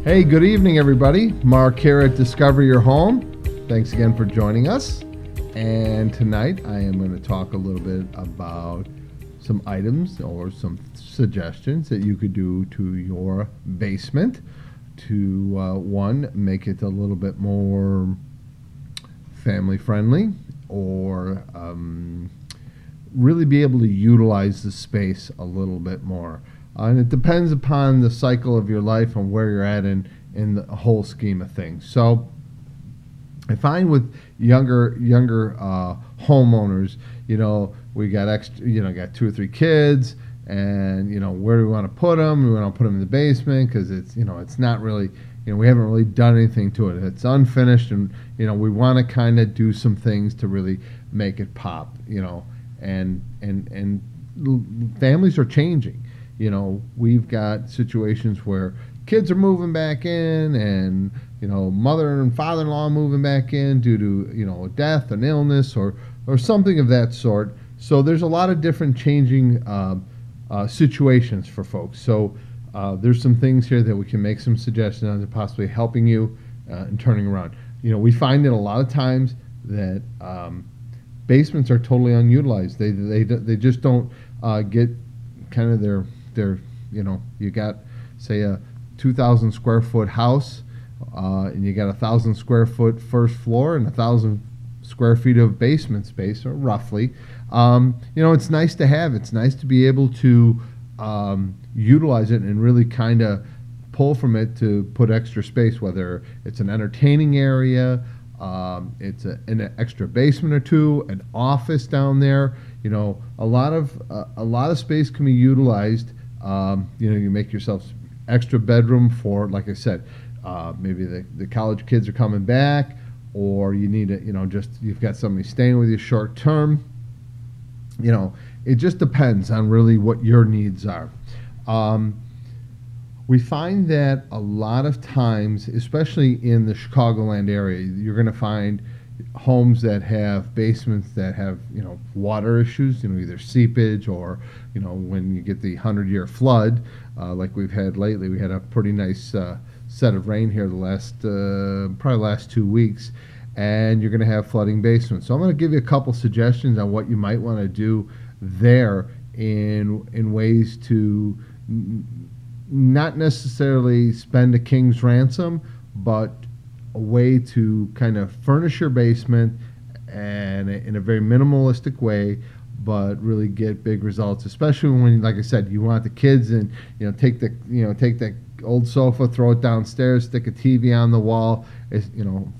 Hey, good evening, everybody. Mark here at Discover Your Home. Thanks again for joining us. And tonight I am going to talk a little bit about some items or some suggestions that you could do to your basement to, one, make it a little bit more family friendly, or really be able to utilize the space a little bit more. And it depends upon the cycle of your life and where you're at in the whole scheme of things. So I find with younger homeowners, we got got 2 or 3 kids, and where do we want to put them? We want to put them in the basement because it's not really, we haven't really done anything to it. It's unfinished, and we want to kind of do some things to really make it pop. And families are changing. We've got situations where kids are moving back in, and mother and father-in-law moving back in due to a death, an illness, or something of that sort. So there's a lot of different changing situations for folks. So there's some things here that we can make some suggestions on to possibly helping you in turning around. We find that a lot of times that basements are totally unutilized. They just don't get kind of their you got, say, a 2,000 square foot house, and you got 1,000 square foot first floor and 1,000 square feet of basement space, or roughly. It's nice to have. It's nice to be able to utilize it and really kind of pull from it to put extra space, whether it's an entertaining area, it's an extra basement or two, an office down there. A lot of space can be utilized. You make yourself extra bedroom for, like I said, maybe the college kids are coming back, or you need you've got somebody staying with you short term. It just depends on really what your needs are. We find that a lot of times, especially in the Chicagoland area, you're going to find homes that have basements that have water issues, either seepage or when you get the 100-year flood, like we've had lately. We had a pretty nice set of rain here the last 2 weeks, and you're going to have flooding basements. So I'm going to give you a couple suggestions on what you might want to do there in ways to not necessarily spend a king's ransom, but a way to kind of furnish your basement and in a very minimalistic way, but really get big results, especially when, like I said, you want the kids and take that old sofa, throw it downstairs, stick a TV on the wall.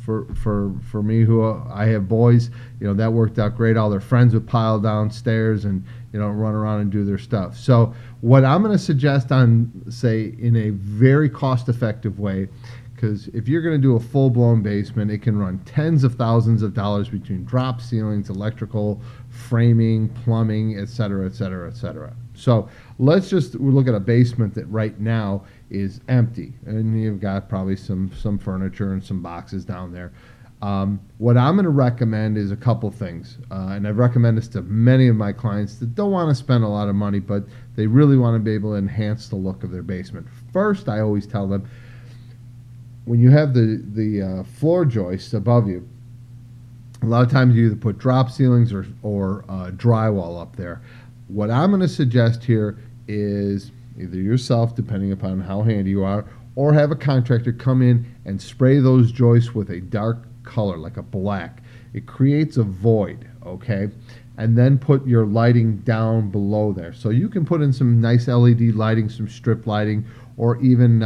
For me, who I have boys, that worked out great. All their friends would pile downstairs and run around and do their stuff. So what I'm going to suggest in a very cost-effective way, because if you're going to do a full-blown basement, it can run tens of thousands of dollars between drop ceilings, electrical, framing, plumbing, et cetera, et cetera, et cetera. So let's just look at a basement that right now is empty, and you've got probably some furniture and some boxes down there. What I'm going to recommend is a couple things, and I've recommended this to many of my clients that don't want to spend a lot of money, but they really want to be able to enhance the look of their basement. First, I always tell them, when you have the floor joists above you, a lot of times you either put drop ceilings or drywall up there. What I'm going to suggest here is either yourself, depending upon how handy you are, or have a contractor come in and spray those joists with a dark color, like a black. It creates a void, okay? And then put your lighting down below there. So you can put in some nice LED lighting, some strip lighting, or even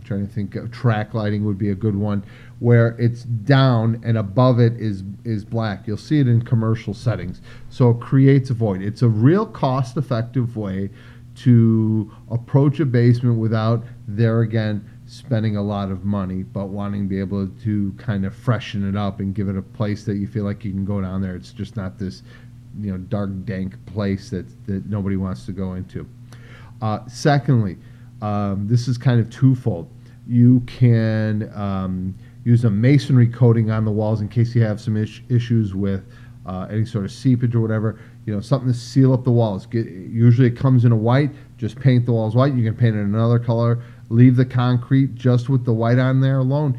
trying to think of track lighting would be a good one, where it's down and above it is black. You'll see it in commercial settings. So it creates a void. It's a real cost-effective way to approach a basement without, there again, spending a lot of money, but wanting to be able to kind of freshen it up and give it a place that you feel like you can go down there. It's just not this dark, dank place that nobody wants to go into. Secondly, this is kind of twofold. You can use a masonry coating on the walls in case you have some issues with any sort of seepage or whatever. Something to seal up the walls. Usually it comes in a white. Just paint the walls white. You can paint it another color, leave the concrete just with the white on there alone,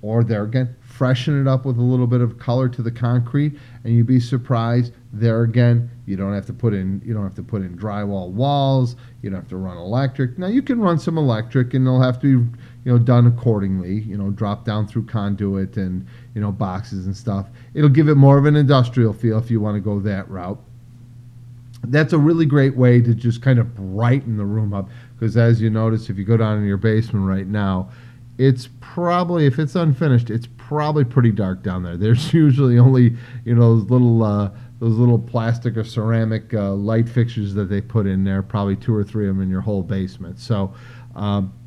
or there again, freshen it up with a little bit of color to the concrete, and you'd be surprised. There again, you don't have to put in drywall walls. You don't have to run electric. Now you can run some electric, and they'll have to be done accordingly. Drop down through conduit and boxes and stuff. It'll give it more of an industrial feel if you want to go that route. That's a really great way to just kind of brighten the room up, because as you notice, if you go down in your basement right now, it's probably, if it's unfinished, it's probably pretty dark down there. There's usually only those little plastic or ceramic light fixtures that they put in there, probably 2 or 3 of them in your whole basement. So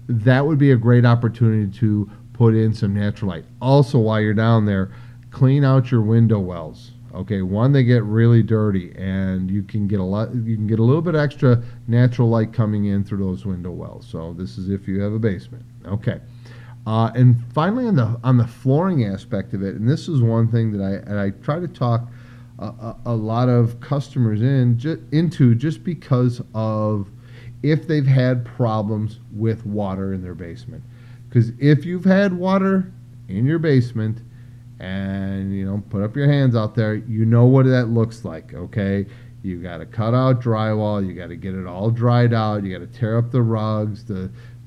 that would be a great opportunity to put in some natural light. Also, while you're down there, clean out your window wells. Okay, one, they get really dirty, and you can get a little bit extra natural light coming in through those window wells. So this is if you have a basement. Okay. And finally, on the flooring aspect of it, and this is one thing that I try to talk a lot of customers into, just because of if they've had problems with water in their basement. Because if you've had water in your basement, and put up your hands out there, you know what that looks like. Okay, you got to cut out drywall, you got to get it all dried out, you got to tear up the rugs.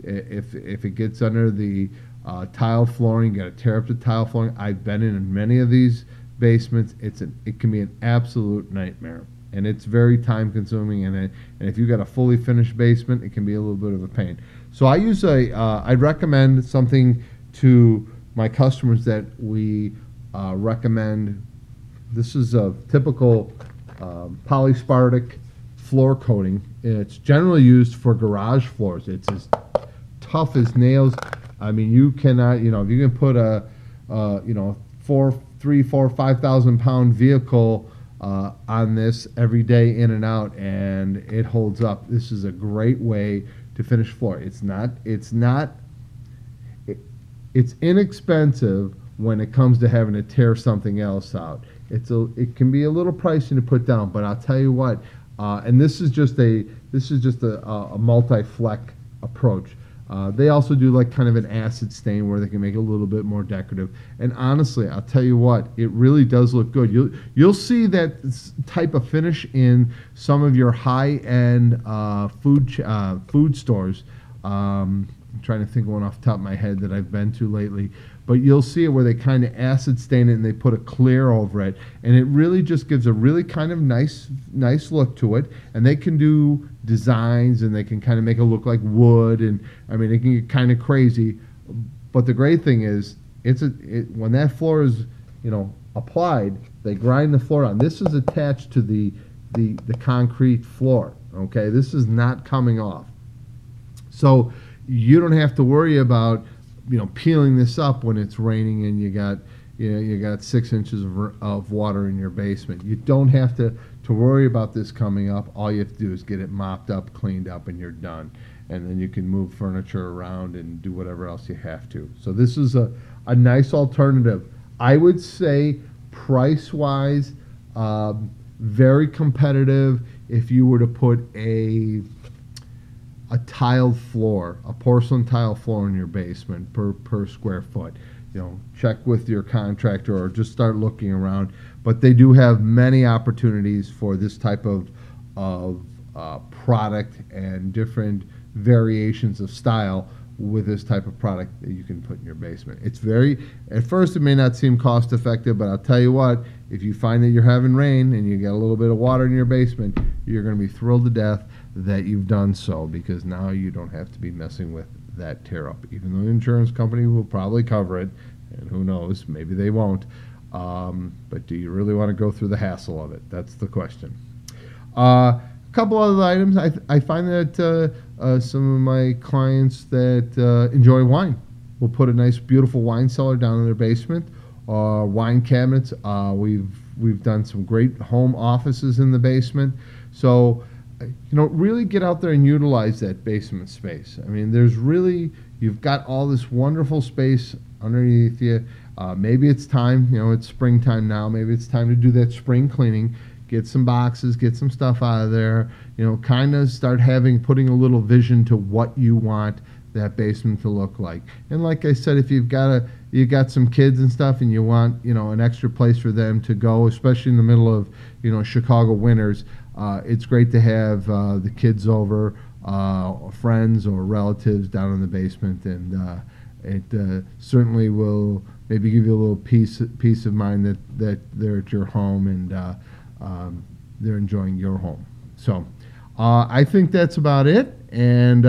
If it gets under the tile flooring, you got to tear up the tile flooring. I've been in many of these basements. It can be an absolute nightmare, and it's very time consuming. And if you got a fully finished basement, it can be a little bit of a pain. So I'd recommend something to my customers that we recommend. This is a typical Sporadic floor coating. It's generally used for garage floors. It's as tough as nails. I mean, you cannot, if you can put a 5,000 pound vehicle on this every day in and out, and it holds up. This is a great way to finish floor. It's inexpensive when it comes to having to tear something else out. It can be a little pricey to put down, but I'll tell you what. And this is just a multi-fleck approach. They also do like kind of an acid stain where they can make it a little bit more decorative. And honestly, I'll tell you what, it really does look good. You'll see that type of finish in some of your high-end food stores. I'm trying to think of one off the top of my head that I've been to lately. But you'll see it where they kind of acid stain it and they put a clear over it, and it really just gives a really kind of nice look to it. And they can do designs, and they can kind of make it look like wood, and I mean, it can get kind of crazy. But the great thing is, when that floor is applied, they grind the floor on. This is attached to the concrete floor. Okay, this is not coming off, so you don't have to worry about peeling this up when it's raining and you got 6 inches of water in your basement. You don't have to worry about this coming up. All you have to do is get it mopped up, cleaned up, and you're done. And then you can move furniture around and do whatever else you have to. So this is a nice alternative. I would say price-wise, very competitive if you were to put a tiled floor, a porcelain tile floor in your basement per square foot. Check with your contractor or just start looking around. But they do have many opportunities for this type of product and different variations of style with this type of product that you can put in your basement. At first it may not seem cost effective, but I'll tell you what, if you find that you're having rain and you get a little bit of water in your basement, you're going to be thrilled to death that you've done so, because now you don't have to be messing with that tear up. Even though the insurance company will probably cover it, and who knows, maybe they won't. But do you really want to go through the hassle of it? That's the question. A couple other items. I find that some of my clients that enjoy wine will put a nice, beautiful wine cellar down in their basement, wine cabinets. We've done some great home offices in the basement. So, really get out there and utilize that basement space. I mean, you've got all this wonderful space underneath you. Maybe it's time, it's springtime now. Maybe it's time to do that spring cleaning. Get some boxes, get some stuff out of there. Kind of start putting a little vision to what you want that basement to look like. And like I said, if you got some kids and stuff, and you want an extra place for them to go, especially in the middle of Chicago winters, it's great to have the kids over, friends or relatives down in the basement, and it certainly will maybe give you a little peace of mind that they're at your home, and they're enjoying your home. So I think that's about it. And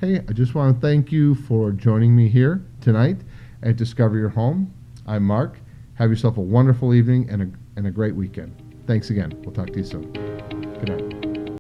hey, I just want to thank you for joining me here tonight at Discover Your Home. I'm Mark. Have yourself a wonderful evening and a great weekend. Thanks again. We'll talk to you soon. Good night.